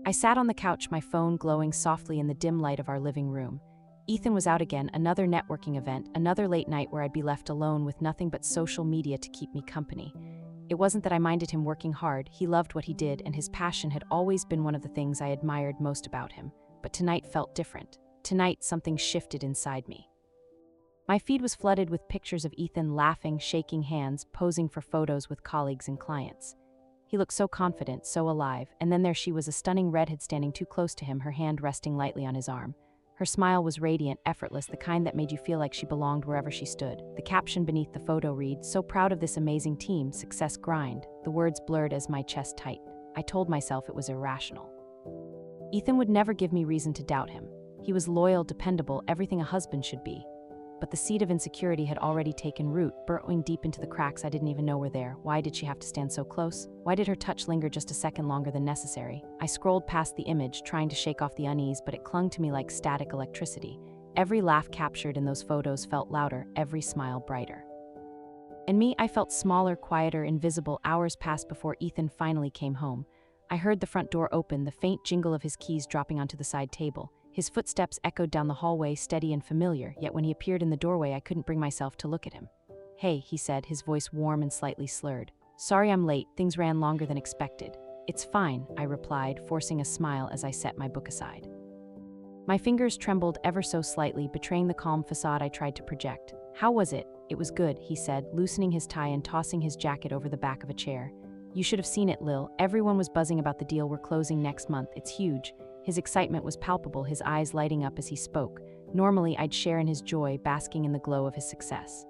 I sat on the couch, my phone glowing softly in the dim light of our living room. Ethan was out again, another networking event, another late night where I'd be left alone with nothing but social media to keep me company. It wasn't that I minded him working hard, he loved what he did, and his passion had always been one of the things I admired most about him. But tonight felt different. Tonight, something shifted inside me. My feed was flooded with pictures of Ethan laughing, shaking hands, posing for photos with colleagues and clients. He looked so confident, so alive, and then there she was, a stunning redhead standing too close to him, her hand resting lightly on his arm. Her smile was radiant, effortless, the kind that made you feel like she belonged wherever she stood. The caption beneath the photo read, "So proud of this amazing team, success grind." The words blurred as my chest tightened. I told myself it was irrational. Ethan would never give me reason to doubt him. He was loyal, dependable, everything a husband should be. But the seed of insecurity had already taken root, burrowing deep into the cracks I didn't even know were there. Why did she have to stand so close? Why did her touch linger just a second longer than necessary? I scrolled past the image, trying to shake off the unease, but it clung to me like static electricity. Every laugh captured in those photos felt louder, every smile brighter. And me, I felt smaller, quieter, invisible. Hours passed before Ethan finally came home. I heard the front door open, the faint jingle of his keys dropping onto the side table. His footsteps echoed down the hallway, steady and familiar, yet when he appeared in the doorway, I couldn't bring myself to look at him. "Hey," he said, his voice warm and slightly slurred. "Sorry I'm late, things ran longer than expected." "It's fine," I replied, forcing a smile as I set my book aside. My fingers trembled ever so slightly, betraying the calm facade I tried to project. "How was it?" "It was good," he said, loosening his tie and tossing his jacket over the back of a chair. "You should have seen it, Lil. Everyone was buzzing about the deal we're closing next month. It's huge." His excitement was palpable, his eyes lighting up as he spoke. Normally, I'd share in his joy, basking in the glow of his success.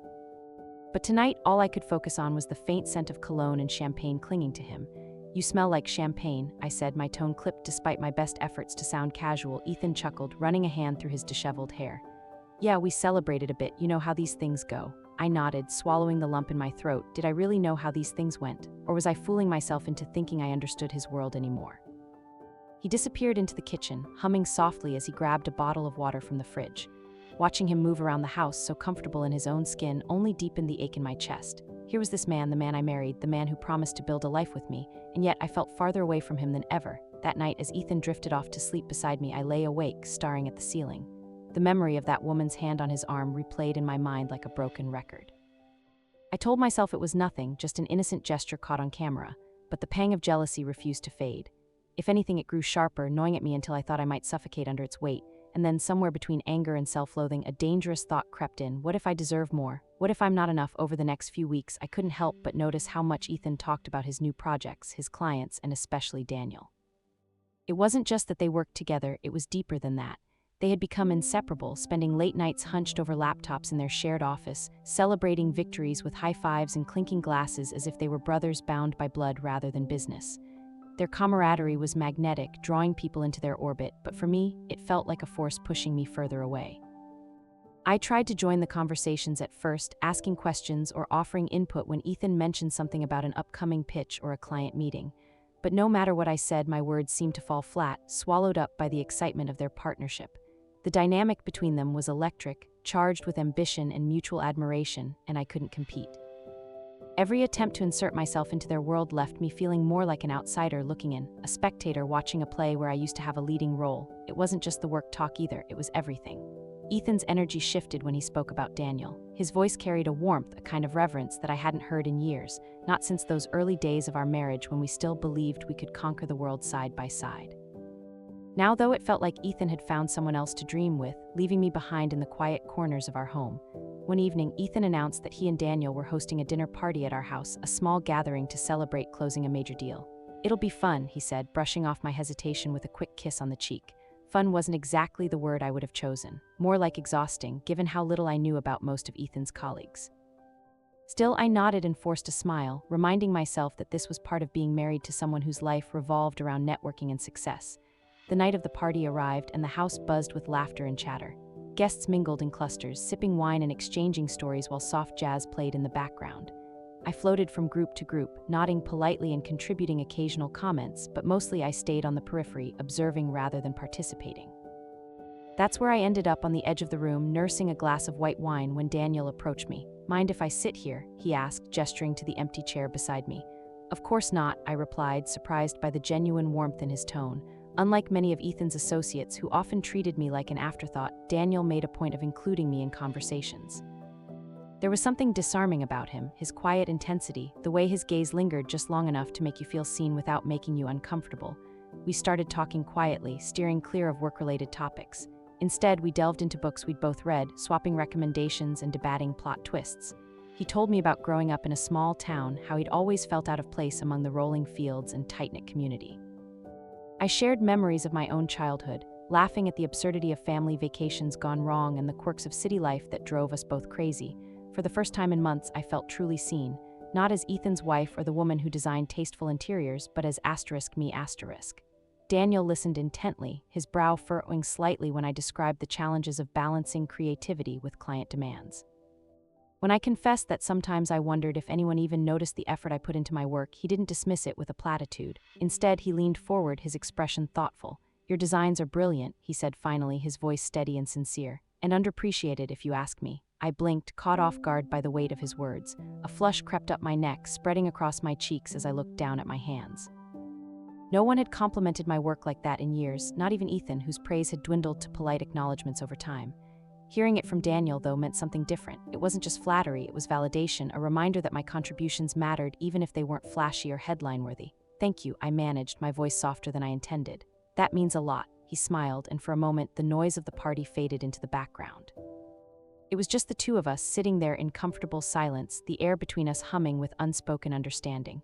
But tonight, all I could focus on was the faint scent of cologne and champagne clinging to him. "You smell like champagne," I said, my tone clipped despite my best efforts to sound casual. Ethan chuckled, running a hand through his disheveled hair. "Yeah, we celebrated a bit, you know how these things go." I nodded, swallowing the lump in my throat. Did I really know how these things went? Or was I fooling myself into thinking I understood his world anymore? He disappeared into the kitchen, humming softly as he grabbed a bottle of water from the fridge. Watching him move around the house, so comfortable in his own skin, only deepened the ache in my chest. Here was this man, the man I married, the man who promised to build a life with me, and yet I felt farther away from him than ever. That night, as Ethan drifted off to sleep beside me, I lay awake, staring at the ceiling. The memory of that woman's hand on his arm replayed in my mind like a broken record. I told myself it was nothing, just an innocent gesture caught on camera, but the pang of jealousy refused to fade. If anything, it grew sharper, gnawing at me until I thought I might suffocate under its weight. And then, somewhere between anger and self-loathing, a dangerous thought crept in. What if I deserve more? What if I'm not enough? Over the next few weeks, I couldn't help but notice how much Ethan talked about his new projects, his clients, and especially Daniel. It wasn't just that they worked together, it was deeper than that. They had become inseparable, spending late nights hunched over laptops in their shared office, celebrating victories with high fives and clinking glasses as if they were brothers bound by blood rather than business. Their camaraderie was magnetic, drawing people into their orbit, but for me, it felt like a force pushing me further away. I tried to join the conversations at first, asking questions or offering input when Ethan mentioned something about an upcoming pitch or a client meeting. But no matter what I said, my words seemed to fall flat, swallowed up by the excitement of their partnership. The dynamic between them was electric, charged with ambition and mutual admiration, and I couldn't compete. Every attempt to insert myself into their world left me feeling more like an outsider looking in, a spectator watching a play where I used to have a leading role. It wasn't just the work talk either, it was everything. Ethan's energy shifted when he spoke about Daniel. His voice carried a warmth, a kind of reverence that I hadn't heard in years, not since those early days of our marriage when we still believed we could conquer the world side by side. Now, though, it felt like Ethan had found someone else to dream with, leaving me behind in the quiet corners of our home. One evening, Ethan announced that he and Daniel were hosting a dinner party at our house, a small gathering to celebrate closing a major deal. "It'll be fun," he said, brushing off my hesitation with a quick kiss on the cheek. Fun wasn't exactly the word I would have chosen, more like exhausting, given how little I knew about most of Ethan's colleagues. Still, I nodded and forced a smile, reminding myself that this was part of being married to someone whose life revolved around networking and success. The night of the party arrived, and the house buzzed with laughter and chatter. Guests mingled in clusters, sipping wine and exchanging stories while soft jazz played in the background. I floated from group to group, nodding politely and contributing occasional comments, but mostly I stayed on the periphery, observing rather than participating. That's where I ended up, on the edge of the room, nursing a glass of white wine when Daniel approached me. "Mind if I sit here?" he asked, gesturing to the empty chair beside me. "Of course not," I replied, surprised by the genuine warmth in his tone. Unlike many of Ethan's associates who often treated me like an afterthought, Daniel made a point of including me in conversations. There was something disarming about him, his quiet intensity, the way his gaze lingered just long enough to make you feel seen without making you uncomfortable. We started talking quietly, steering clear of work-related topics. Instead, we delved into books we'd both read, swapping recommendations and debating plot twists. He told me about growing up in a small town, how he'd always felt out of place among the rolling fields and tight-knit community. I shared memories of my own childhood, laughing at the absurdity of family vacations gone wrong and the quirks of city life that drove us both crazy. For the first time in months, I felt truly seen, not as Ethan's wife or the woman who designed tasteful interiors, but as *me*. Daniel listened intently, his brow furrowing slightly when I described the challenges of balancing creativity with client demands. When I confessed that sometimes I wondered if anyone even noticed the effort I put into my work, he didn't dismiss it with a platitude. Instead, he leaned forward, his expression thoughtful. "Your designs are brilliant," he said finally, his voice steady and sincere. "And underappreciated, if you ask me." I blinked, caught off guard by the weight of his words. A flush crept up my neck, spreading across my cheeks as I looked down at my hands. No one had complimented my work like that in years, not even Ethan, whose praise had dwindled to polite acknowledgments over time. Hearing it from Daniel, though, meant something different. It wasn't just flattery, it was validation, a reminder that my contributions mattered even if they weren't flashy or headline-worthy. "Thank you," I managed, my voice softer than I intended. "That means a lot," he smiled, and for a moment the noise of the party faded into the background. It was just the two of us, sitting there in comfortable silence, the air between us humming with unspoken understanding.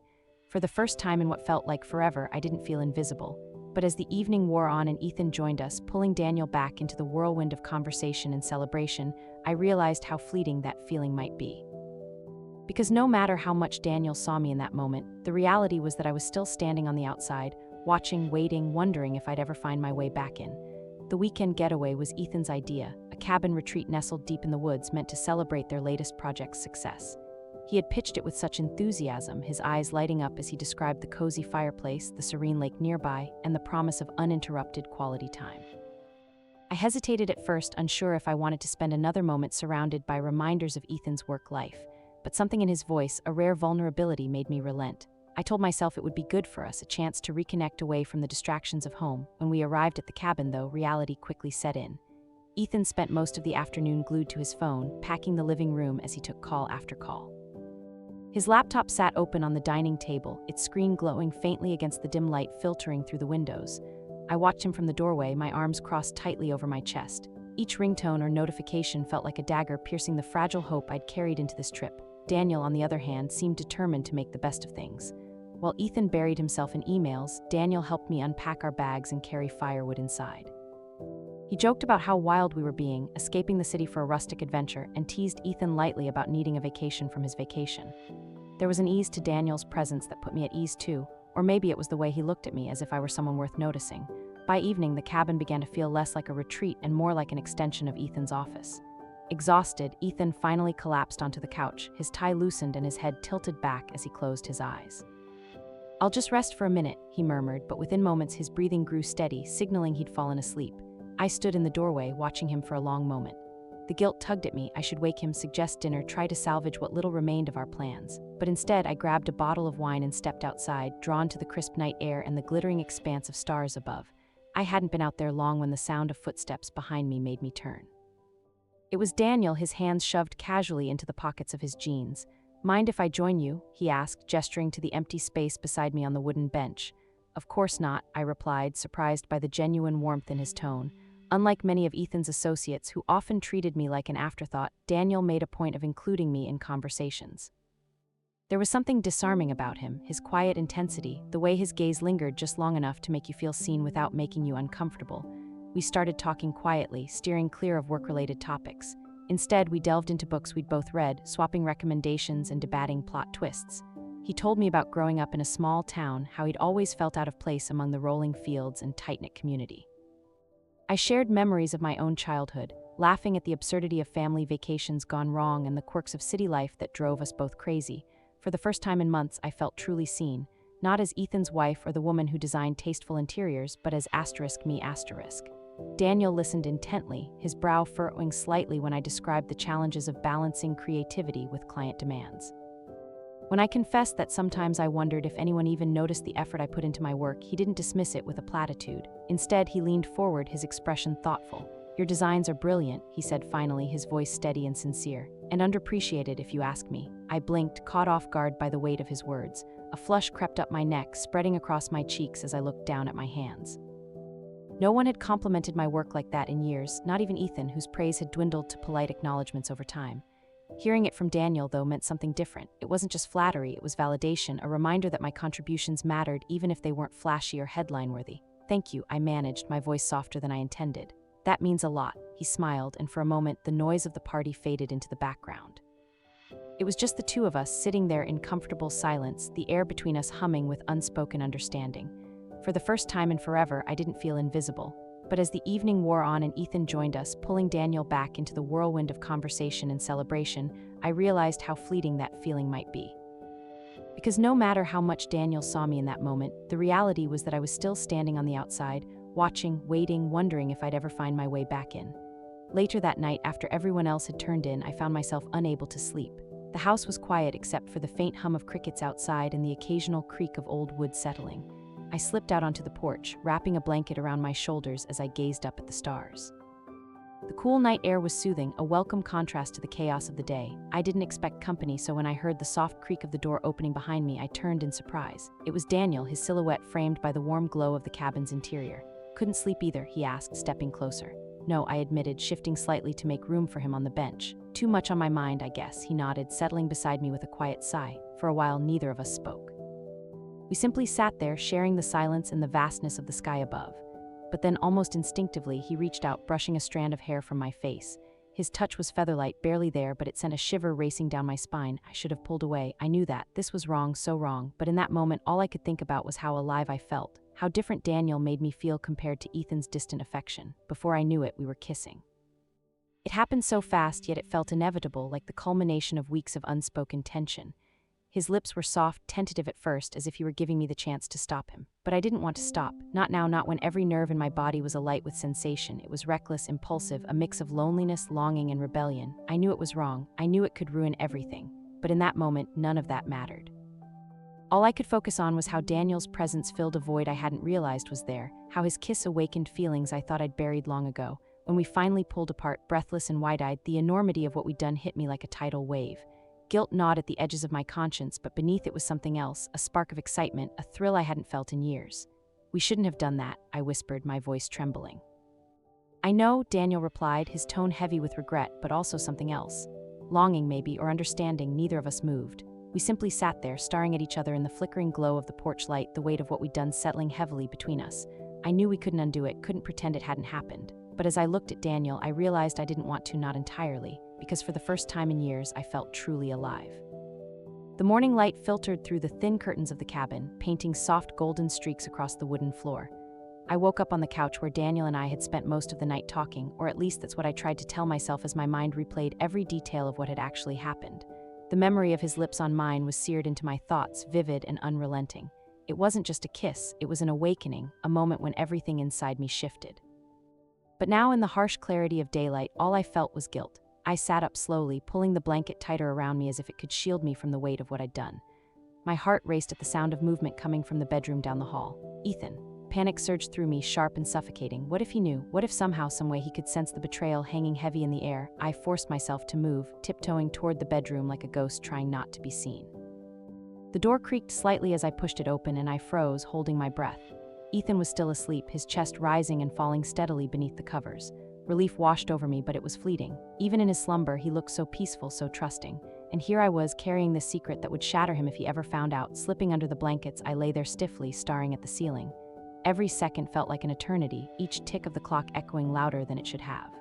For the first time in what felt like forever, I didn't feel invisible. But as the evening wore on and Ethan joined us, pulling Daniel back into the whirlwind of conversation and celebration, I realized how fleeting that feeling might be. Because no matter how much Daniel saw me in that moment, the reality was that I was still standing on the outside, watching, waiting, wondering if I'd ever find my way back in. The weekend getaway was Ethan's idea, a cabin retreat nestled deep in the woods meant to celebrate their latest project's success. He had pitched it with such enthusiasm, his eyes lighting up as he described the cozy fireplace, the serene lake nearby, and the promise of uninterrupted quality time. I hesitated at first, unsure if I wanted to spend another moment surrounded by reminders of Ethan's work life, but something in his voice, a rare vulnerability, made me relent. I told myself it would be good for us, a chance to reconnect away from the distractions of home. When we arrived at the cabin, though, reality quickly set in. Ethan spent most of the afternoon glued to his phone, packing the living room as he took call after call. His laptop sat open on the dining table, its screen glowing faintly against the dim light filtering through the windows. I watched him from the doorway, my arms crossed tightly over my chest. Each ringtone or notification felt like a dagger piercing the fragile hope I'd carried into this trip. Daniel, on the other hand, seemed determined to make the best of things. While Ethan buried himself in emails, Daniel helped me unpack our bags and carry firewood inside. He joked about how wild we were being, escaping the city for a rustic adventure, and teased Ethan lightly about needing a vacation from his vacation. There was an ease to Daniel's presence that put me at ease too, or maybe it was the way he looked at me as if I were someone worth noticing. By evening, the cabin began to feel less like a retreat and more like an extension of Ethan's office. Exhausted, Ethan finally collapsed onto the couch, his tie loosened and his head tilted back as he closed his eyes. "I'll just rest for a minute," he murmured, but within moments his breathing grew steady, signaling he'd fallen asleep. I stood in the doorway, watching him for a long moment. The guilt tugged at me. I should wake him, suggest dinner, try to salvage what little remained of our plans. But instead, I grabbed a bottle of wine and stepped outside, drawn to the crisp night air and the glittering expanse of stars above. I hadn't been out there long when the sound of footsteps behind me made me turn. It was Daniel, his hands shoved casually into the pockets of his jeans. "Mind if I join you?" he asked, gesturing to the empty space beside me on the wooden bench. "Of course not," I replied, surprised by the genuine warmth in his tone. Unlike many of Ethan's associates who often treated me like an afterthought, Daniel made a point of including me in conversations. There was something disarming about him, his quiet intensity, the way his gaze lingered just long enough to make you feel seen without making you uncomfortable. We started talking quietly, steering clear of work-related topics. Instead, we delved into books we'd both read, swapping recommendations and debating plot twists. He told me about growing up in a small town, how he'd always felt out of place among the rolling fields and tight-knit community. I shared memories of my own childhood, laughing at the absurdity of family vacations gone wrong and the quirks of city life that drove us both crazy. For the first time in months, I felt truly seen, not as Ethan's wife or the woman who designed tasteful interiors, but as *me*. Daniel listened intently, his brow furrowing slightly when I described the challenges of balancing creativity with client demands. When I confessed that sometimes I wondered if anyone even noticed the effort I put into my work, he didn't dismiss it with a platitude. Instead, he leaned forward, his expression thoughtful. "Your designs are brilliant," he said finally, his voice steady and sincere. "And underappreciated, if you ask me." I blinked, caught off guard by the weight of his words. A flush crept up my neck, spreading across my cheeks as I looked down at my hands. No one had complimented my work like that in years, not even Ethan, whose praise had dwindled to polite acknowledgments over time. Hearing it from Daniel, though, meant something different. It wasn't just flattery, it was validation, a reminder that my contributions mattered even if they weren't flashy or headline-worthy. "Thank you," I managed, my voice softer than I intended. "That means a lot," he smiled, and for a moment the noise of the party faded into the background. It was just the two of us, sitting there in comfortable silence, the air between us humming with unspoken understanding. For the first time in forever, I didn't feel invisible. But as the evening wore on and Ethan joined us, pulling Daniel back into the whirlwind of conversation and celebration, I realized how fleeting that feeling might be. Because no matter how much Daniel saw me in that moment, the reality was that I was still standing on the outside, watching, waiting, wondering if I'd ever find my way back in. Later that night, after everyone else had turned in, I found myself unable to sleep. The house was quiet except for the faint hum of crickets outside and the occasional creak of old wood settling. I slipped out onto the porch, wrapping a blanket around my shoulders as I gazed up at the stars. The cool night air was soothing, a welcome contrast to the chaos of the day. I didn't expect company, so when I heard the soft creak of the door opening behind me, I turned in surprise. It was Daniel, his silhouette framed by the warm glow of the cabin's interior. "Couldn't sleep either?" he asked, stepping closer. "No," I admitted, shifting slightly to make room for him on the bench. "Too much on my mind, I guess," he nodded, settling beside me with a quiet sigh. For a while, neither of us spoke. We simply sat there, sharing the silence and the vastness of the sky above. But then, almost instinctively, he reached out, brushing a strand of hair from my face. His touch was featherlight, barely there, but it sent a shiver racing down my spine. I should have pulled away. I knew that. This was wrong, so wrong. But in that moment, all I could think about was how alive I felt. How different Daniel made me feel compared to Ethan's distant affection. Before I knew it, we were kissing. It happened so fast, yet it felt inevitable, like the culmination of weeks of unspoken tension. His lips were soft, tentative at first, as if he were giving me the chance to stop him. But I didn't want to stop. Not now, not when every nerve in my body was alight with sensation. It was reckless, impulsive, a mix of loneliness, longing, and rebellion. I knew it was wrong. I knew it could ruin everything. But in that moment, none of that mattered. All I could focus on was how Daniel's presence filled a void I hadn't realized was there, how his kiss awakened feelings I thought I'd buried long ago. When we finally pulled apart, breathless and wide-eyed, the enormity of what we'd done hit me like a tidal wave. Guilt gnawed at the edges of my conscience, but beneath it was something else, a spark of excitement, a thrill I hadn't felt in years. "We shouldn't have done that," I whispered, my voice trembling. "I know," Daniel replied, his tone heavy with regret, but also something else. Longing, maybe, or understanding. Neither of us moved. We simply sat there, staring at each other in the flickering glow of the porch light, the weight of what we'd done settling heavily between us. I knew we couldn't undo it, couldn't pretend it hadn't happened. But as I looked at Daniel, I realized I didn't want to, not entirely, because for the first time in years, I felt truly alive. The morning light filtered through the thin curtains of the cabin, painting soft golden streaks across the wooden floor. I woke up on the couch where Daniel and I had spent most of the night talking, or at least that's what I tried to tell myself as my mind replayed every detail of what had actually happened. The memory of his lips on mine was seared into my thoughts, vivid and unrelenting. It wasn't just a kiss, it was an awakening, a moment when everything inside me shifted. But now, in the harsh clarity of daylight, all I felt was guilt. I sat up slowly, pulling the blanket tighter around me as if it could shield me from the weight of what I'd done. My heart raced at the sound of movement coming from the bedroom down the hall. Ethan. Panic surged through me, sharp and suffocating. What if he knew? What if somehow, someway, he could sense the betrayal hanging heavy in the air? I forced myself to move, tiptoeing toward the bedroom like a ghost trying not to be seen. The door creaked slightly as I pushed it open, and I froze, holding my breath. Ethan was still asleep, his chest rising and falling steadily beneath the covers. Relief washed over me, but it was fleeting. Even in his slumber, he looked so peaceful, so trusting. And here I was, carrying this secret that would shatter him if he ever found out. Slipping under the blankets, I lay there stiffly, staring at the ceiling. Every second felt like an eternity, each tick of the clock echoing louder than it should have.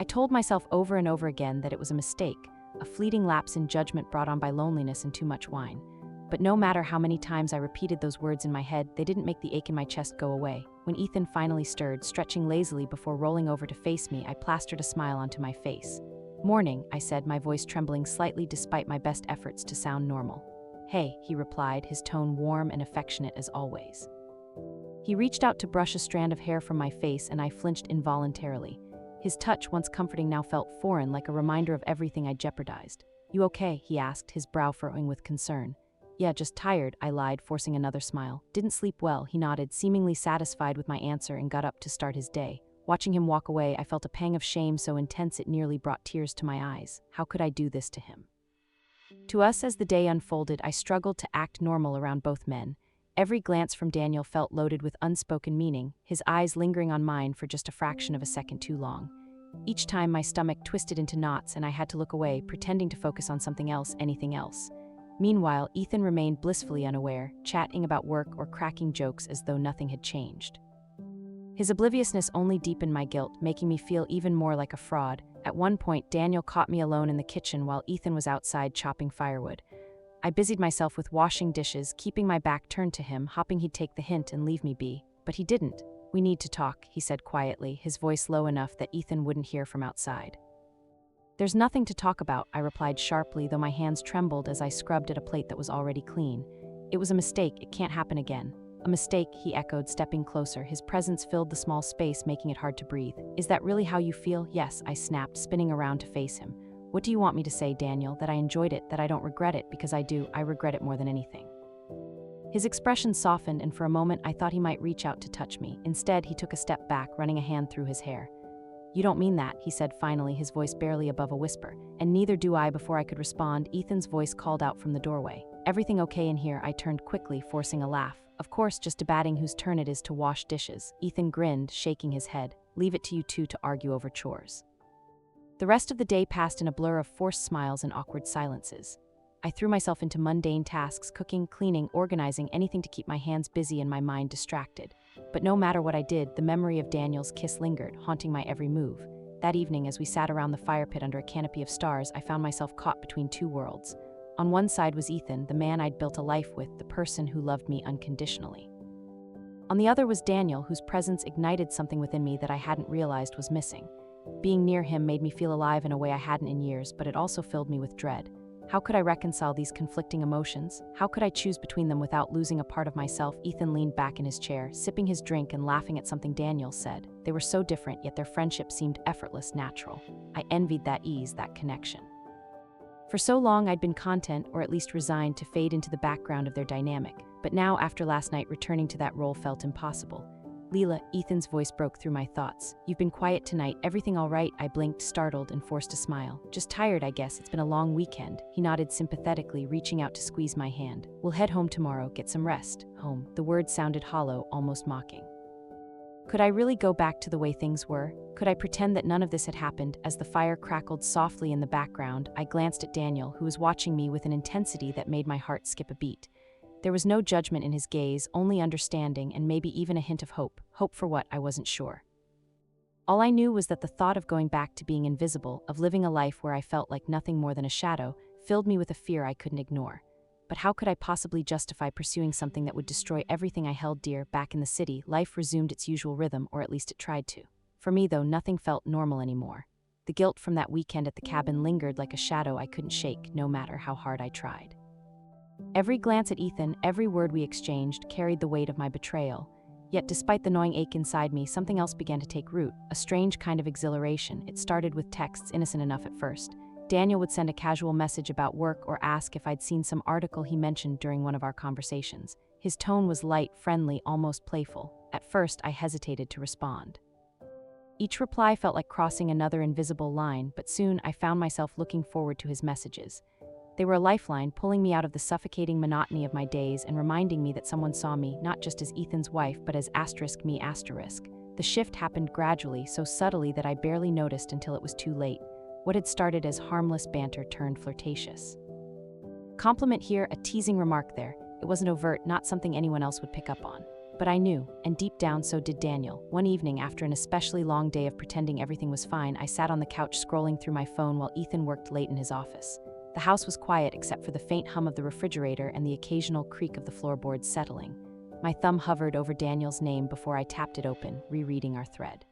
I told myself over and over again that it was a mistake, a fleeting lapse in judgment brought on by loneliness and too much wine. But no matter how many times I repeated those words in my head, they didn't make the ache in my chest go away. When Ethan finally stirred, stretching lazily before rolling over to face me, I plastered a smile onto my face. "Morning," I said, my voice trembling slightly despite my best efforts to sound normal. "Hey," he replied, his tone warm and affectionate as always. He reached out to brush a strand of hair from my face, and I flinched involuntarily. His touch, once comforting, now felt foreign, like a reminder of everything I'd jeopardized. "You okay?" he asked, his brow furrowing with concern. Yeah, just tired, I lied, forcing another smile. Didn't sleep well, he nodded, seemingly satisfied with my answer, and got up to start his day. Watching him walk away, I felt a pang of shame so intense it nearly brought tears to my eyes. How could I do this to him? To us, as the day unfolded, I struggled to act normal around both men. Every glance from Daniel felt loaded with unspoken meaning, his eyes lingering on mine for just a fraction of a second too long. Each time my stomach twisted into knots and I had to look away, pretending to focus on something else, anything else. Meanwhile, Ethan remained blissfully unaware, chatting about work or cracking jokes as though nothing had changed. His obliviousness only deepened my guilt, making me feel even more like a fraud. At one point, Daniel caught me alone in the kitchen while Ethan was outside chopping firewood. I busied myself with washing dishes, keeping my back turned to him, hoping he'd take the hint and leave me be. But he didn't. "We need to talk," he said quietly, his voice low enough that Ethan wouldn't hear from outside. "There's nothing to talk about," I replied sharply, though my hands trembled as I scrubbed at a plate that was already clean. "It was a mistake, it can't happen again." "A mistake," he echoed, stepping closer. His presence filled the small space, making it hard to breathe. "Is that really how you feel?" "Yes," I snapped, spinning around to face him. "What do you want me to say, Daniel? That I enjoyed it, that I don't regret it? Because I do, I regret it more than anything." His expression softened, and for a moment I thought he might reach out to touch me. Instead, he took a step back, running a hand through his hair. "You don't mean that," he said finally, his voice barely above a whisper. "And neither do I." Before I could respond, Ethan's voice called out from the doorway. "Everything okay in here?" I turned quickly, forcing a laugh. "Of course, just debating whose turn it is to wash dishes." Ethan grinned, shaking his head. "Leave it to you two to argue over chores." The rest of the day passed in a blur of forced smiles and awkward silences. I threw myself into mundane tasks, cooking, cleaning, organizing, anything to keep my hands busy and my mind distracted. But no matter what I did, the memory of Daniel's kiss lingered, haunting my every move. That evening, as we sat around the fire pit under a canopy of stars, I found myself caught between two worlds. On one side was Ethan, the man I'd built a life with, the person who loved me unconditionally. On the other was Daniel, whose presence ignited something within me that I hadn't realized was missing. Being near him made me feel alive in a way I hadn't in years, but it also filled me with dread. How could I reconcile these conflicting emotions? How could I choose between them without losing a part of myself? Ethan leaned back in his chair, sipping his drink and laughing at something Daniel said. They were so different, yet their friendship seemed effortless, natural. I envied that ease, that connection. For so long, I'd been content, or at least resigned, to fade into the background of their dynamic. But now, after last night, returning to that role felt impossible. "Lila," Ethan's voice broke through my thoughts. "You've been quiet tonight. Everything all right?" I blinked, startled, and forced a smile. "Just tired, I guess. It's been a long weekend." He nodded sympathetically, reaching out to squeeze my hand. "We'll head home tomorrow, get some rest." Home. The word sounded hollow, almost mocking. Could I really go back to the way things were? Could I pretend that none of this had happened? As the fire crackled softly in the background, I glanced at Daniel, who was watching me with an intensity that made my heart skip a beat. There was no judgment in his gaze, only understanding and maybe even a hint of hope. Hope for what? I wasn't sure. All I knew was that the thought of going back to being invisible, of living a life where I felt like nothing more than a shadow, filled me with a fear I couldn't ignore. But how could I possibly justify pursuing something that would destroy everything I held dear? Back in the city, life resumed its usual rhythm, or at least it tried to. For me, though, nothing felt normal anymore. The guilt from that weekend at the cabin lingered like a shadow I couldn't shake, no matter how hard I tried. Every glance at Ethan, every word we exchanged, carried the weight of my betrayal. Yet despite the gnawing ache inside me, something else began to take root, a strange kind of exhilaration. It started with texts, innocent enough at first. Daniel would send a casual message about work or ask if I'd seen some article he mentioned during one of our conversations. His tone was light, friendly, almost playful. At first, I hesitated to respond. Each reply felt like crossing another invisible line, but soon I found myself looking forward to his messages. They were a lifeline, pulling me out of the suffocating monotony of my days and reminding me that someone saw me, not just as Ethan's wife, but as *me*. The shift happened gradually, so subtly that I barely noticed until it was too late. What had started as harmless banter turned flirtatious. Compliment here, a teasing remark there. It wasn't overt, not something anyone else would pick up on. But I knew, and deep down so did Daniel. One evening, after an especially long day of pretending everything was fine, I sat on the couch scrolling through my phone while Ethan worked late in his office. The house was quiet except for the faint hum of the refrigerator and the occasional creak of the floorboards settling. My thumb hovered over Daniel's name before I tapped it open, rereading our thread.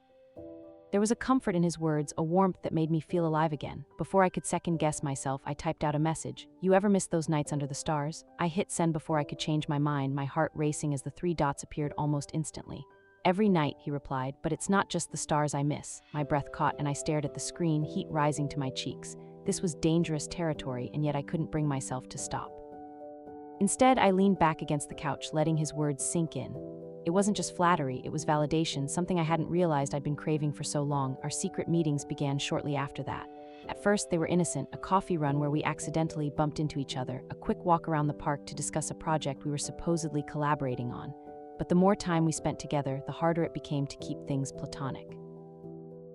There was a comfort in his words, a warmth that made me feel alive again. Before I could second-guess myself, I typed out a message. "You ever miss those nights under the stars?" I hit send before I could change my mind, my heart racing as the 3 dots appeared almost instantly. "Every night," he replied, "but it's not just the stars I miss." My breath caught and I stared at the screen, heat rising to my cheeks. This was dangerous territory, and yet I couldn't bring myself to stop. Instead, I leaned back against the couch, letting his words sink in. It wasn't just flattery, it was validation, something I hadn't realized I'd been craving for so long. Our secret meetings began shortly after that. At first, they were innocent, a coffee run where we accidentally bumped into each other, a quick walk around the park to discuss a project we were supposedly collaborating on. But the more time we spent together, the harder it became to keep things platonic.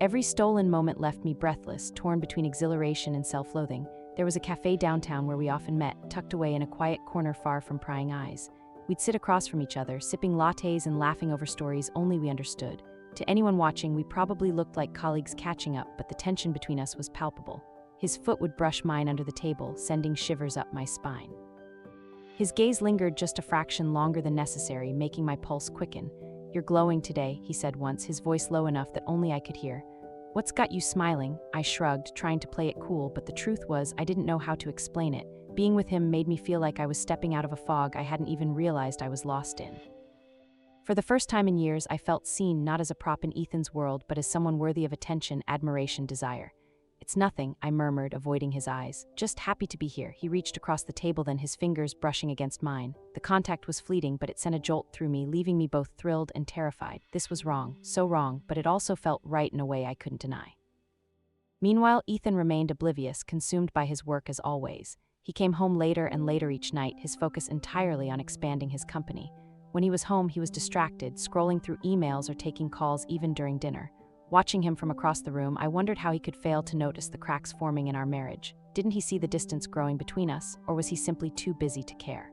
Every stolen moment left me breathless, torn between exhilaration and self-loathing. There was a cafe downtown where we often met, tucked away in a quiet corner far from prying eyes. We'd sit across from each other, sipping lattes and laughing over stories only we understood. To anyone watching, we probably looked like colleagues catching up, but the tension between us was palpable. His foot would brush mine under the table, sending shivers up my spine. His gaze lingered just a fraction longer than necessary, making my pulse quicken. "You're glowing today," he said once, his voice low enough that only I could hear. "What's got you smiling?" I shrugged, trying to play it cool, but the truth was I didn't know how to explain it. Being with him made me feel like I was stepping out of a fog I hadn't even realized I was lost in. For the first time in years, I felt seen not as a prop in Ethan's world, but as someone worthy of attention, admiration, desire. "It's nothing," I murmured, avoiding his eyes. "Just happy to be here." He reached across the table then, his fingers brushing against mine. The contact was fleeting, but it sent a jolt through me, leaving me both thrilled and terrified. This was wrong, so wrong, but it also felt right in a way I couldn't deny. Meanwhile, Ethan remained oblivious, consumed by his work as always. He came home later and later each night, his focus entirely on expanding his company. When he was home, he was distracted, scrolling through emails or taking calls even during dinner. Watching him from across the room, I wondered how he could fail to notice the cracks forming in our marriage. Didn't he see the distance growing between us, or was he simply too busy to care?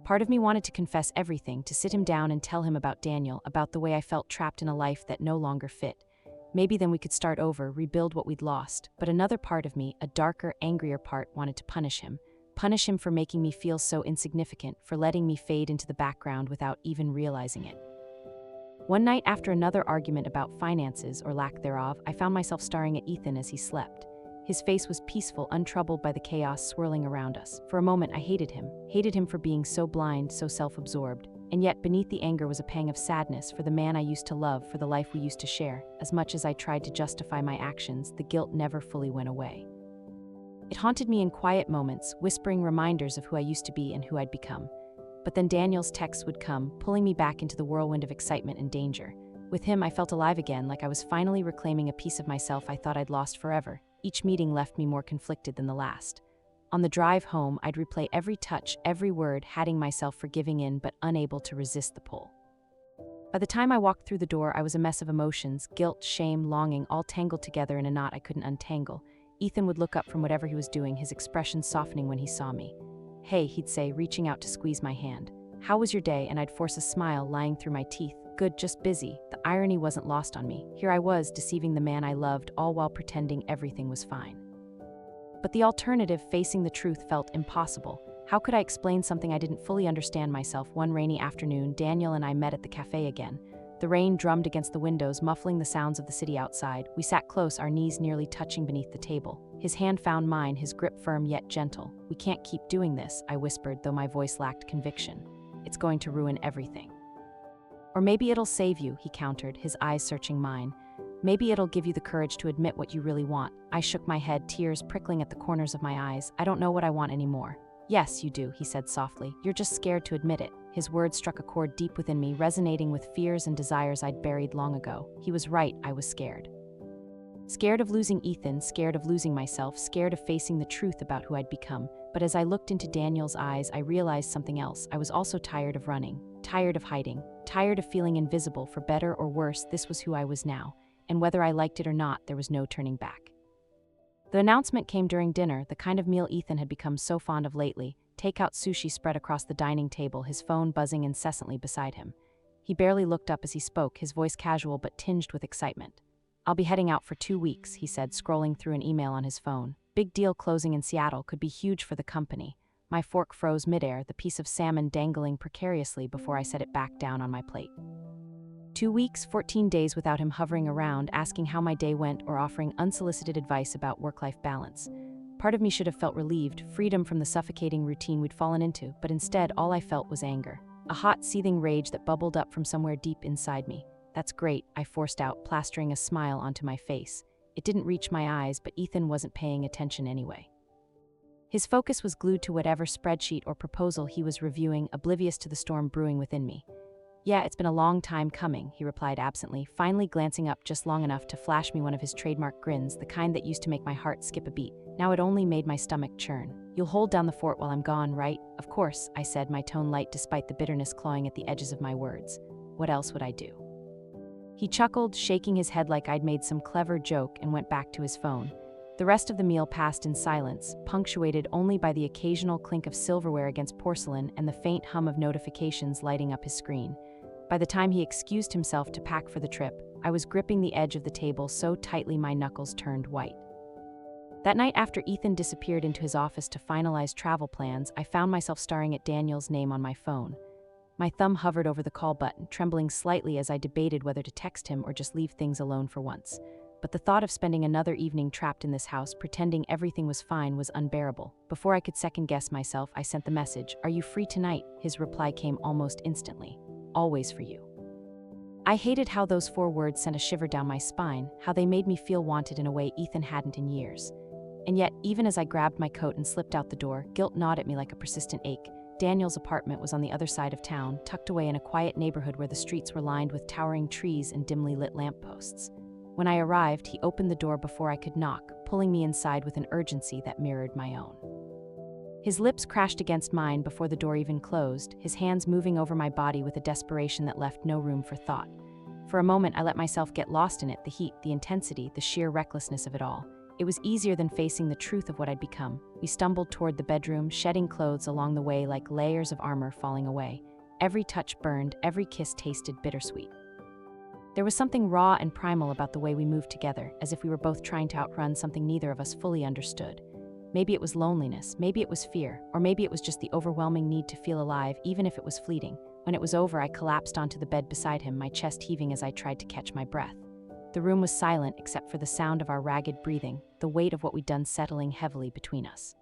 Part of me wanted to confess everything, to sit him down and tell him about Daniel, about the way I felt trapped in a life that no longer fit. Maybe then we could start over, rebuild what we'd lost. But another part of me, a darker, angrier part, wanted to punish him. Punish him for making me feel so insignificant, for letting me fade into the background without even realizing it. One night, after another argument about finances, or lack thereof, I found myself staring at Ethan as he slept. His face was peaceful, untroubled by the chaos swirling around us. For a moment, I hated him for being so blind, so self-absorbed. And yet, beneath the anger was a pang of sadness for the man I used to love, for the life we used to share. As much as I tried to justify my actions, the guilt never fully went away. It haunted me in quiet moments, whispering reminders of who I used to be and who I'd become. But then Daniel's texts would come, pulling me back into the whirlwind of excitement and danger. With him, I felt alive again, like I was finally reclaiming a piece of myself I thought I'd lost forever. Each meeting left me more conflicted than the last. On the drive home, I'd replay every touch, every word, hating myself for giving in but unable to resist the pull. By the time I walked through the door, I was a mess of emotions, guilt, shame, longing, all tangled together in a knot I couldn't untangle. Ethan would look up from whatever he was doing, his expression softening when he saw me. "Hey," he'd say, reaching out to squeeze my hand. "How was your day?" And I'd force a smile lying through my teeth. "Good, just busy." The irony wasn't lost on me. Here I was, deceiving the man I loved, all while pretending everything was fine. But the alternative, facing the truth, felt impossible. How could I explain something I didn't fully understand myself? One rainy afternoon, Daniel and I met at the cafe again. The rain drummed against the windows, muffling the sounds of the city outside. We sat close, our knees nearly touching beneath the table. His hand found mine, his grip firm yet gentle. "We can't keep doing this," I whispered, though my voice lacked conviction. "It's going to ruin everything." "Or maybe it'll save you," he countered, his eyes searching mine. "Maybe it'll give you the courage to admit what you really want." I shook my head, tears prickling at the corners of my eyes. "I don't know what I want anymore." "Yes, you do," he said softly. "You're just scared to admit it." His words struck a chord deep within me, resonating with fears and desires I'd buried long ago. He was right, I was scared. Scared of losing Ethan, scared of losing myself, scared of facing the truth about who I'd become. But as I looked into Daniel's eyes, I realized something else. I was also tired of running, tired of hiding, tired of feeling invisible. For better or worse, this was who I was now. And whether I liked it or not, there was no turning back. The announcement came during dinner, the kind of meal Ethan had become so fond of lately. Takeout sushi spread across the dining table, his phone buzzing incessantly beside him. He barely looked up as he spoke, his voice casual but tinged with excitement. "I'll be heading out for 2 weeks," he said, scrolling through an email on his phone. Big deal closing in Seattle, could be huge for the company. My fork froze midair, the piece of salmon dangling precariously before I set it back down on my plate. 2 weeks, 14 days without him hovering around, asking how my day went or offering unsolicited advice about work-life balance. Part of me should have felt relieved, freedom from the suffocating routine we'd fallen into, but instead all I felt was anger. A hot, seething rage that bubbled up from somewhere deep inside me. "That's great," I forced out, plastering a smile onto my face. It didn't reach my eyes, but Ethan wasn't paying attention anyway. His focus was glued to whatever spreadsheet or proposal he was reviewing, oblivious to the storm brewing within me. "Yeah, it's been a long time coming," he replied absently, finally glancing up just long enough to flash me one of his trademark grins, the kind that used to make my heart skip a beat. Now it only made my stomach churn. "You'll hold down the fort while I'm gone, right?" "Of course," I said, my tone light despite the bitterness clawing at the edges of my words. "What else would I do?" He chuckled, shaking his head like I'd made some clever joke, and went back to his phone. The rest of the meal passed in silence, punctuated only by the occasional clink of silverware against porcelain and the faint hum of notifications lighting up his screen. By the time he excused himself to pack for the trip, I was gripping the edge of the table so tightly my knuckles turned white. That night after Ethan disappeared into his office to finalize travel plans, I found myself staring at Daniel's name on my phone. My thumb hovered over the call button, trembling slightly as I debated whether to text him or just leave things alone for once. But the thought of spending another evening trapped in this house, pretending everything was fine, was unbearable. Before I could second-guess myself, I sent the message, "Are you free tonight?" His reply came almost instantly. "Always for you." I hated how those 4 words sent a shiver down my spine, how they made me feel wanted in a way Ethan hadn't in years. And yet, even as I grabbed my coat and slipped out the door, guilt gnawed at me like a persistent ache. Daniel's apartment was on the other side of town, tucked away in a quiet neighborhood where the streets were lined with towering trees and dimly lit lampposts. When I arrived, he opened the door before I could knock, pulling me inside with an urgency that mirrored my own. His lips crashed against mine before the door even closed, his hands moving over my body with a desperation that left no room for thought. For a moment, I let myself get lost in it, the heat, the intensity, the sheer recklessness of it all. It was easier than facing the truth of what I'd become. We stumbled toward the bedroom, shedding clothes along the way like layers of armor falling away. Every touch burned, every kiss tasted bittersweet. There was something raw and primal about the way we moved together, as if we were both trying to outrun something neither of us fully understood. Maybe it was loneliness, maybe it was fear, or maybe it was just the overwhelming need to feel alive, even if it was fleeting. When it was over, I collapsed onto the bed beside him, my chest heaving as I tried to catch my breath. The room was silent except for the sound of our ragged breathing, the weight of what we'd done settling heavily between us.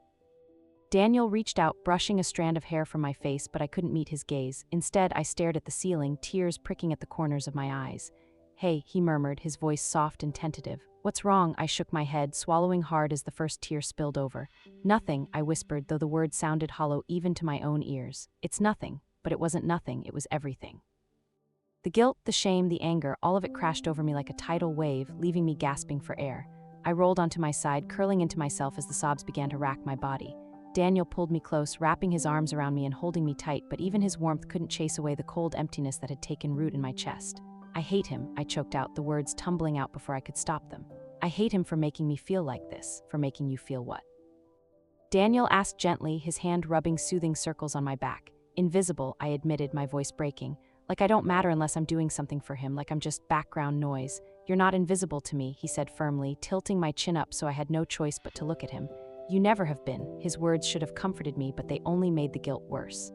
Daniel reached out, brushing a strand of hair from my face, but I couldn't meet his gaze. Instead, I stared at the ceiling, tears pricking at the corners of my eyes. "Hey," he murmured, his voice soft and tentative. "What's wrong?" I shook my head, swallowing hard as the first tear spilled over. "Nothing," I whispered, though the words sounded hollow even to my own ears. "It's nothing." But it wasn't nothing, it was everything. The guilt, the shame, the anger, all of it crashed over me like a tidal wave, leaving me gasping for air. I rolled onto my side, curling into myself as the sobs began to rack my body. Daniel pulled me close, wrapping his arms around me and holding me tight, but even his warmth couldn't chase away the cold emptiness that had taken root in my chest. "I hate him," I choked out, the words tumbling out before I could stop them. "I hate him for making me feel like this." "For making you feel what?" Daniel asked gently, his hand rubbing soothing circles on my back. "Invisible," I admitted, my voice breaking. "Like I don't matter unless I'm doing something for him, like I'm just background noise." "You're not invisible to me," he said firmly, tilting my chin up so I had no choice but to look at him. "You never have been." His words should have comforted me, but they only made the guilt worse.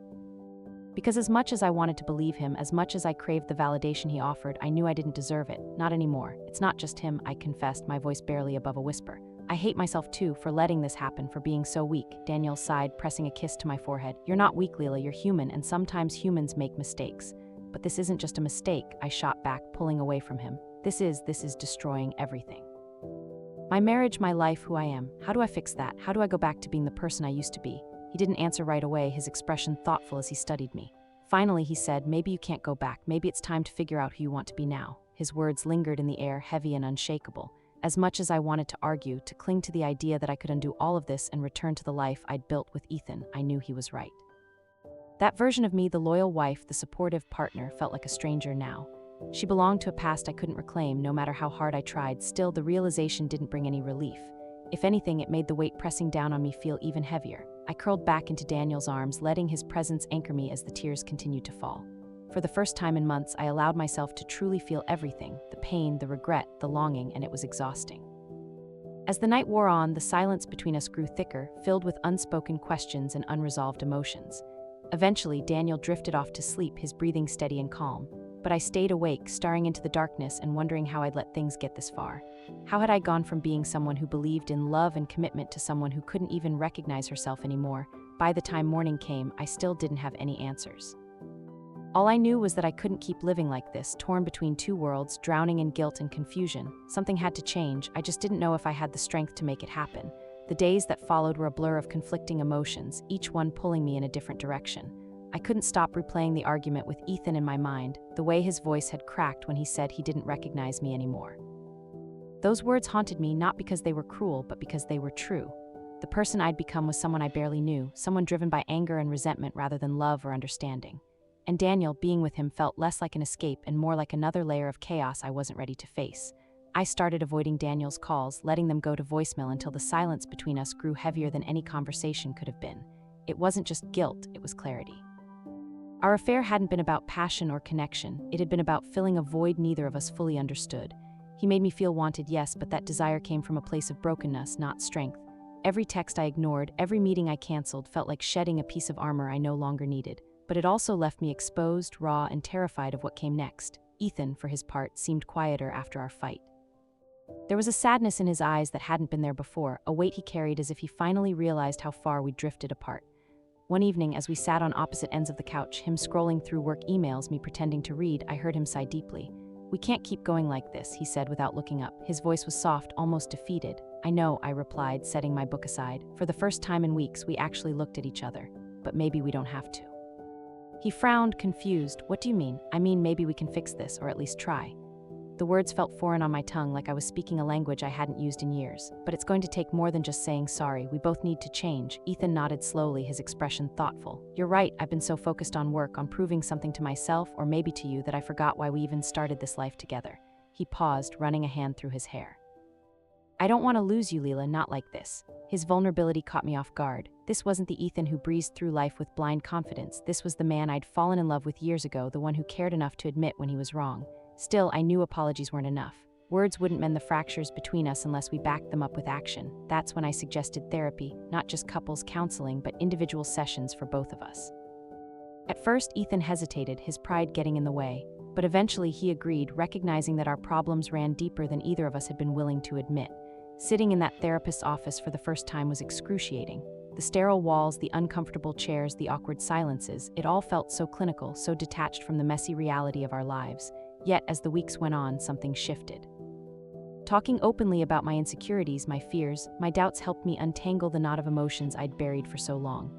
Because as much as I wanted to believe him, as much as I craved the validation he offered, I knew I didn't deserve it. Not anymore. "It's not just him," I confessed, my voice barely above a whisper. "I hate myself too, for letting this happen, for being so weak." Daniel sighed, pressing a kiss to my forehead. "You're not weak, Lila, you're human, and sometimes humans make mistakes." "But this isn't just a mistake," I shot back, pulling away from him. This is destroying everything. My marriage, my life, who I am. How do I fix that? How do I go back to being the person I used to be?" He didn't answer right away, his expression thoughtful as he studied me. Finally, he said, "Maybe you can't go back. Maybe it's time to figure out who you want to be now." His words lingered in the air, heavy and unshakable. As much as I wanted to argue, to cling to the idea that I could undo all of this and return to the life I'd built with Ethan, I knew he was right. That version of me, the loyal wife, the supportive partner, felt like a stranger now. She belonged to a past I couldn't reclaim, no matter how hard I tried. Still, the realization didn't bring any relief. If anything, it made the weight pressing down on me feel even heavier. I curled back into Daniel's arms, letting his presence anchor me as the tears continued to fall. For the first time in months, I allowed myself to truly feel everything, the pain, the regret, the longing, and it was exhausting. As the night wore on, the silence between us grew thicker, filled with unspoken questions and unresolved emotions. Eventually, Daniel drifted off to sleep, his breathing steady and calm. But I stayed awake, staring into the darkness and wondering how I'd let things get this far. How had I gone from being someone who believed in love and commitment to someone who couldn't even recognize herself anymore? By the time morning came, I still didn't have any answers. All I knew was that I couldn't keep living like this, torn between two worlds, drowning in guilt and confusion. Something had to change, I just didn't know if I had the strength to make it happen. The days that followed were a blur of conflicting emotions, each one pulling me in a different direction. I couldn't stop replaying the argument with Ethan in my mind, the way his voice had cracked when he said he didn't recognize me anymore. Those words haunted me not because they were cruel, but because they were true. The person I'd become was someone I barely knew, someone driven by anger and resentment rather than love or understanding. And Daniel, being with him, felt less like an escape and more like another layer of chaos I wasn't ready to face. I started avoiding Daniel's calls, letting them go to voicemail until the silence between us grew heavier than any conversation could have been. It wasn't just guilt, it was clarity. Our affair hadn't been about passion or connection, it had been about filling a void neither of us fully understood. He made me feel wanted, yes, but that desire came from a place of brokenness, not strength. Every text I ignored, every meeting I canceled felt like shedding a piece of armor I no longer needed. But it also left me exposed, raw, and terrified of what came next. Ethan, for his part, seemed quieter after our fight. There was a sadness in his eyes that hadn't been there before, a weight he carried as if he finally realized how far we'd drifted apart. One evening, as we sat on opposite ends of the couch, him scrolling through work emails, me pretending to read, I heard him sigh deeply. "We can't keep going like this," he said without looking up. His voice was soft, almost defeated. "I know," I replied, setting my book aside. For the first time in weeks, we actually looked at each other. But maybe we don't have to. He frowned, confused. "What do you mean?" "I mean, maybe we can fix this, or at least try." The words felt foreign on my tongue, like I was speaking a language I hadn't used in years. "But it's going to take more than just saying sorry. We both need to change." Ethan nodded slowly, his expression thoughtful. "You're right, I've been so focused on work, on proving something to myself, or maybe to you, that I forgot why we even started this life together." He paused, running a hand through his hair. "I don't want to lose you, Lila, not like this." His vulnerability caught me off guard. This wasn't the Ethan who breezed through life with blind confidence. This was the man I'd fallen in love with years ago, the one who cared enough to admit when he was wrong. Still, I knew apologies weren't enough. Words wouldn't mend the fractures between us unless we backed them up with action. That's when I suggested therapy, not just couples counseling, but individual sessions for both of us. At first, Ethan hesitated, his pride getting in the way. But eventually he agreed, recognizing that our problems ran deeper than either of us had been willing to admit. Sitting in that therapist's office for the first time was excruciating. The sterile walls, the uncomfortable chairs, the awkward silences, it all felt so clinical, so detached from the messy reality of our lives. Yet, as the weeks went on, something shifted. Talking openly about my insecurities, my fears, my doubts helped me untangle the knot of emotions I'd buried for so long.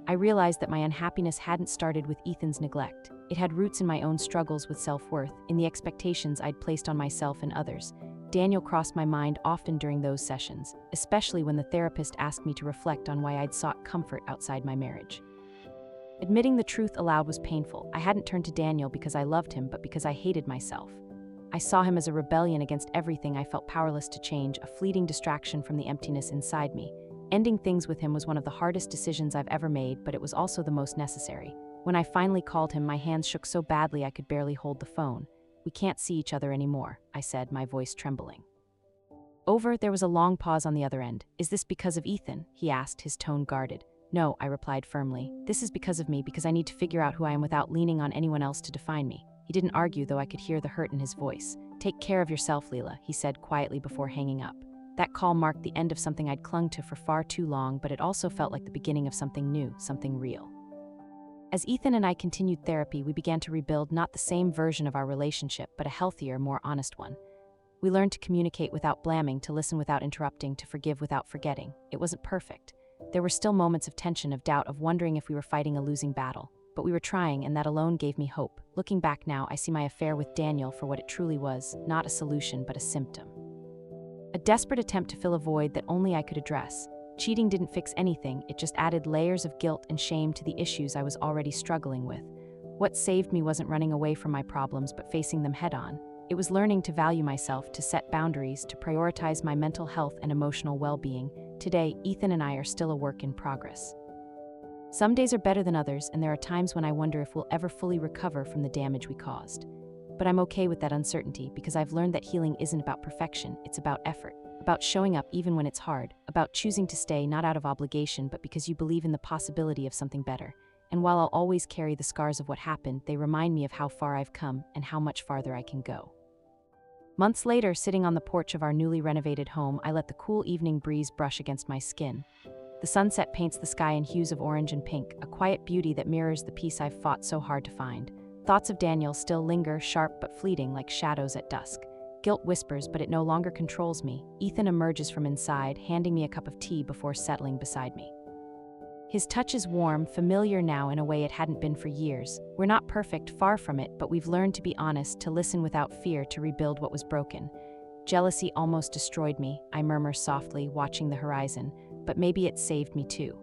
I realized that my unhappiness hadn't started with Ethan's neglect. It had roots in my own struggles with self-worth, in the expectations I'd placed on myself and others. Daniel crossed my mind often during those sessions, especially when the therapist asked me to reflect on why I'd sought comfort outside my marriage. Admitting the truth aloud was painful. I hadn't turned to Daniel because I loved him, but because I hated myself. I saw him as a rebellion against everything I felt powerless to change, a fleeting distraction from the emptiness inside me. Ending things with him was one of the hardest decisions I've ever made, but it was also the most necessary. When I finally called him, my hands shook so badly I could barely hold the phone. "We can't see each other anymore," I said, my voice trembling. There was a long pause on the other end. "Is this because of Ethan?" he asked, his tone guarded. "No," I replied firmly. "This is because of me, because I need to figure out who I am without leaning on anyone else to define me." He didn't argue, though I could hear the hurt in his voice. "Take care of yourself, Lila," he said quietly before hanging up. That call marked the end of something I'd clung to for far too long, but it also felt like the beginning of something new, something real. As Ethan and I continued therapy, we began to rebuild not the same version of our relationship, but a healthier, more honest one. We learned to communicate without blaming, to listen without interrupting, to forgive without forgetting. It wasn't perfect. There were still moments of tension, of doubt, of wondering if we were fighting a losing battle. But we were trying, and that alone gave me hope. Looking back now, I see my affair with Daniel for what it truly was, not a solution, but a symptom. A desperate attempt to fill a void that only I could address. Cheating didn't fix anything, it just added layers of guilt and shame to the issues I was already struggling with. What saved me wasn't running away from my problems, but facing them head-on. It was learning to value myself, to set boundaries, to prioritize my mental health and emotional well-being. Today, Ethan and I are still a work in progress. Some days are better than others, and there are times when I wonder if we'll ever fully recover from the damage we caused. But I'm okay with that uncertainty, because I've learned that healing isn't about perfection, it's about effort. About showing up even when it's hard, about choosing to stay not out of obligation but because you believe in the possibility of something better. And while I'll always carry the scars of what happened, they remind me of how far I've come and how much farther I can go. Months later, sitting on the porch of our newly renovated home, I let the cool evening breeze brush against my skin. The sunset paints the sky in hues of orange and pink, a quiet beauty that mirrors the peace I've fought so hard to find. Thoughts of Daniel still linger, sharp but fleeting, like shadows at dusk. Guilt whispers, but it no longer controls me. Ethan emerges from inside, handing me a cup of tea before settling beside me. His touch is warm, familiar now in a way it hadn't been for years. We're not perfect, far from it, but we've learned to be honest, to listen without fear, to rebuild what was broken. Jealousy almost destroyed me, I murmur softly, watching the horizon, but maybe it saved me too.